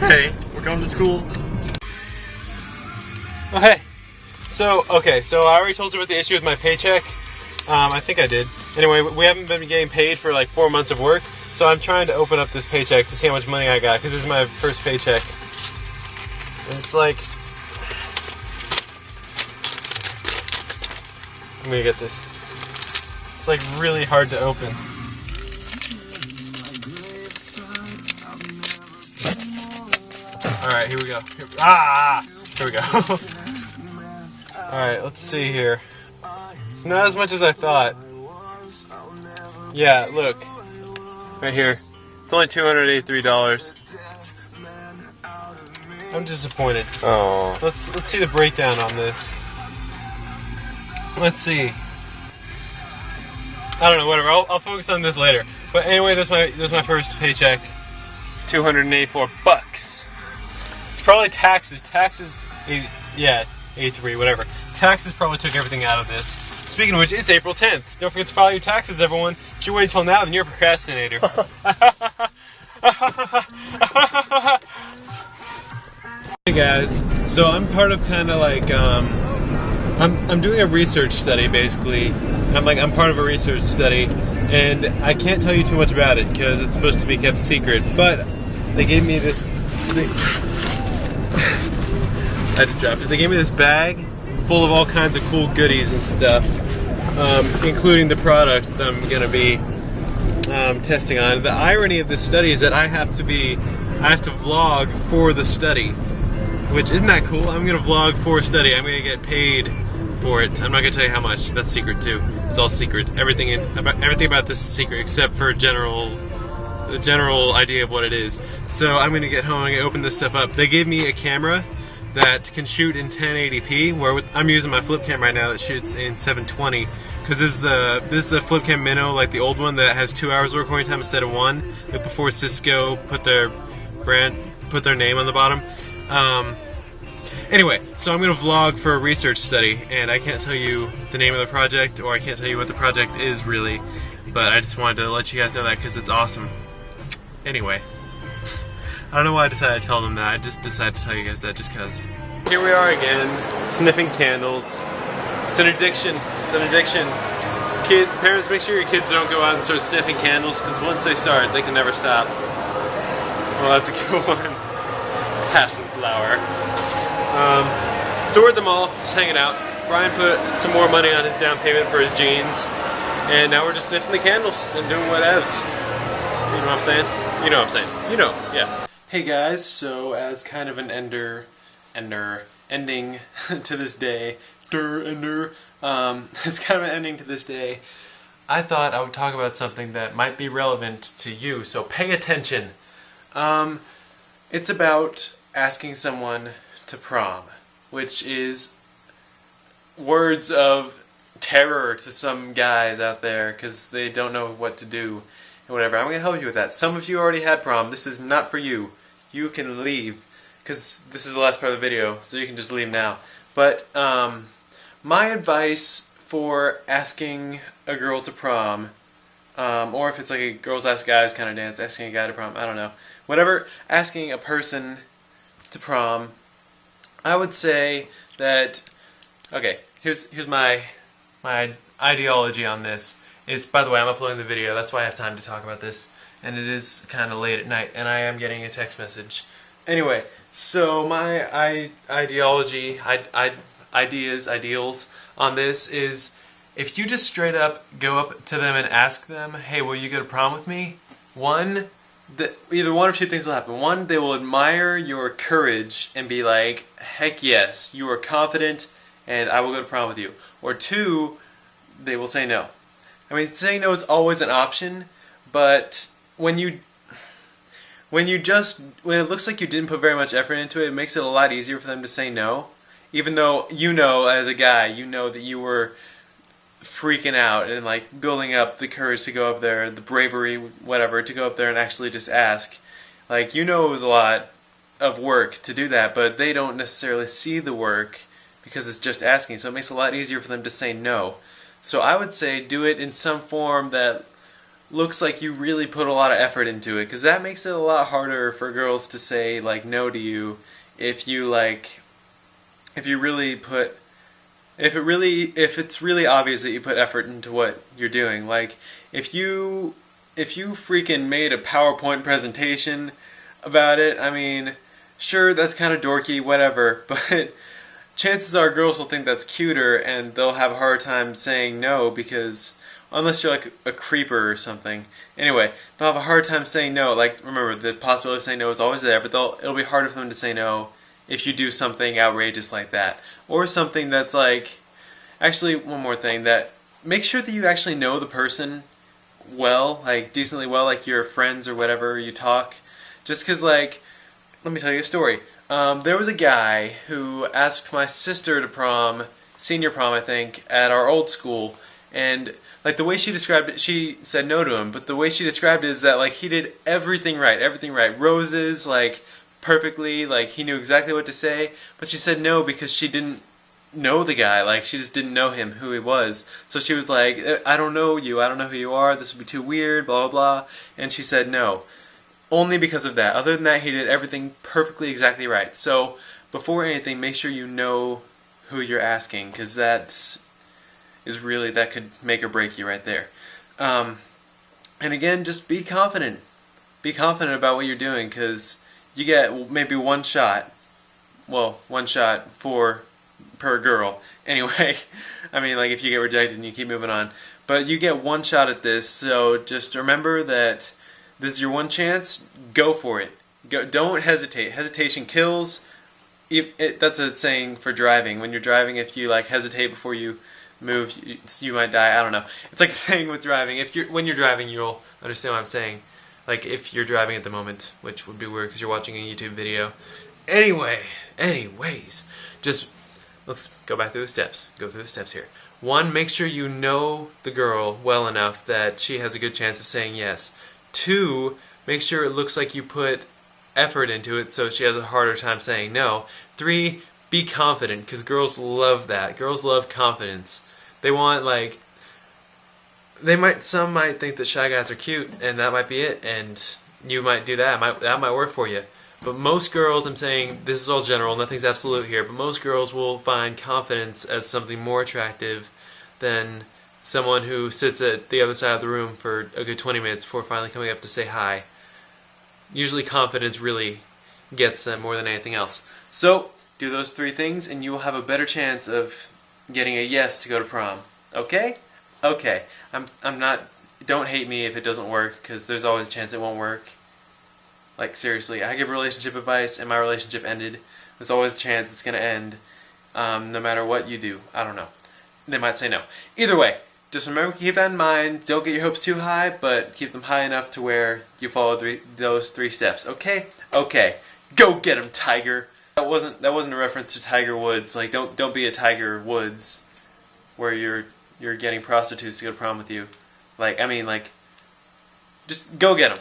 Hey, we're going to school. Oh, hey. So I already told you about the issue with my paycheck. I think I did. Anyway, we haven't been getting paid for like 4 months of work, so I'm trying to open up this paycheck to see how much money I got, because this is my first paycheck. And it's like... I'm gonna get this. It's like really hard to open. Alright, here we go. Here we go. Alright, let's see here. It's not as much as I thought. Yeah, look. Right here. It's only $283. I'm disappointed. Oh. Let's see the breakdown on this. Let's see. I don't know, whatever. I'll focus on this later. But anyway, that's my first paycheck. $284 bucks. It's probably taxes. Taxes, yeah, 83, whatever. Taxes probably took everything out of this. Speaking of which, it's April 10th. Don't forget to file your taxes, everyone. If you wait till now, then you're a procrastinator. Hey guys, so I'm part of kind of like I'm doing a research study basically. I'm part of a research study, and I can't tell you too much about it because it's supposed to be kept secret. But they gave me this. I just dropped it. They gave me this bag full of all kinds of cool goodies and stuff, including the product that I'm gonna be testing on. The irony of this study is that I have to vlog for the study, which isn't that cool. I'm gonna vlog for a study. I'm gonna get paid for it. I'm not gonna tell you how much. That's secret too. It's all secret. Everything about this is secret except for the general idea of what it is. So I'm gonna get home and open this stuff up. They gave me a camera that can shoot in 1080p. Where I'm using my flip cam right now that shoots in 720. Because this is the flip cam minnow, like the old one that has 2 hours of recording time instead of 1. Like before Cisco put their name on the bottom. Anyway, so I'm going to vlog for a research study, and I can't tell you the name of the project, or I can't tell you what the project is really, but I just wanted to let you guys know that because it's awesome. Anyway, I don't know why I decided to tell them that. I just decided to tell you guys that just because. Here we are again, sniffing candles. It's an addiction. It's an addiction. Parents, make sure your kids don't go out and start sniffing candles, because once they start, they can never stop. Well, that's a good one. Passion flower. So we're at the mall, just hanging out. Brian put some more money on his down payment for his jeans, and now we're just sniffing the candles and doing whatevs. You know what I'm saying? You know what I'm saying. You know, yeah. Hey guys, so as kind of an ending to this day, it's kind of an ending to this day, I thought I would talk about something that might be relevant to you, so pay attention. It's about asking someone to prom, which is words of terror to some guys out there because they don't know what to do and whatever. I'm going to help you with that. Some of you already had prom. This is not for you. You can leave because this is the last part of the video, so you can just leave now. But my advice for asking a girl to prom, or if it's like a girls ask guys kind of dance, asking a guy to prom, I don't know. Whatever, asking a person to prom, I would say that, okay, here's my ideology on this. Is, by the way, I'm uploading the video, that's why I have time to talk about this, and it is kind of late at night, and I am getting a text message. Anyway, so my ideology, ideals on this is, if you just straight up go up to them and ask them, hey, will you go to prom with me? Either one of two things will happen. One, they will admire your courage and be like, heck yes, you are confident and I will go to prom with you. Or two, they will say no. I mean, saying no is always an option, but when it looks like you didn't put very much effort into it, it makes it a lot easier for them to say no. Even though you know, as a guy, you know that you were freaking out and like building up the courage to go up there, the bravery, whatever, to go up there and actually just ask. Like, you know it was a lot of work to do that, but they don't necessarily see the work because it's just asking, so it makes it a lot easier for them to say no. So I would say do it in some form that looks like you really put a lot of effort into it, because that makes it a lot harder for girls to say like no to you if you like if you really put if it's really obvious that you put effort into what you're doing. Like if you freaking made a PowerPoint presentation about it, I mean, sure, that's kind of dorky, whatever, but chances are girls will think that's cuter and they'll have a hard time saying no, because unless you're like a creeper or something. Anyway, they'll have a hard time saying no. Like, remember, the possibility of saying no is always there, but it'll be harder for them to say no if you do something outrageous like that. Or something that's like, actually, one more thing, that make sure that you actually know the person well, like decently well, like your friends or whatever, you talk. Just because, like, let me tell you a story. There was a guy who asked my sister to prom, senior prom I think, at our old school, and like the way she described it, she said no to him, but the way she described it is that like he did everything right, roses, like perfectly, like he knew exactly what to say, but she said no because she didn't know the guy, like she just didn't know him, who he was. So she was like, I don't know you, I don't know who you are, this would be too weird, blah blah blah, and she said no. Only because of that. Other than that, he did everything perfectly exactly right. So before anything, make sure you know who you're asking, because that could make or break you right there. And again, just be confident. Be confident about what you're doing, because you get maybe one shot. Well, one shot per girl. Anyway, I mean, like if you get rejected and you keep moving on. But you get one shot at this, so just remember that this is your one chance. Go for it. Don't hesitate. Hesitation kills. That's a saying for driving. When you're driving, if you like hesitate before you move, you might die. I don't know. It's like a saying with driving. When you're driving, you'll understand what I'm saying. Like if you're driving at the moment, which would be weird because you're watching a YouTube video. Anyways, just let's go back through the steps. Go through the steps here. 1, make sure you know the girl well enough that she has a good chance of saying yes. 2, make sure it looks like you put effort into it so she has a harder time saying no. 3, be confident, because girls love that. Girls love confidence. They want, like, some might think that shy guys are cute, and that might be it, and you might do that. That might work for you. But most girls, I'm saying, this is all general, nothing's absolute here, but most girls will find confidence as something more attractive than someone who sits at the other side of the room for a good 20 minutes before finally coming up to say hi. Usually confidence really gets them more than anything else. So, do those 3 things and you will have a better chance of getting a yes to go to prom. Okay? Okay. I'm not... Don't hate me if it doesn't work, because there's always a chance it won't work. Like, seriously, I give relationship advice and my relationship ended. There's always a chance it's going to end, no matter what you do. I don't know. They might say no. Either way, just remember to keep that in mind. Don't get your hopes too high, but keep them high enough to where you follow those 3 steps. Okay? Okay. Go get 'em, Tiger. That wasn't a reference to Tiger Woods. Like, don't be a Tiger Woods where you're getting prostitutes to go to prom with you. Like, I mean, like, just go get 'em.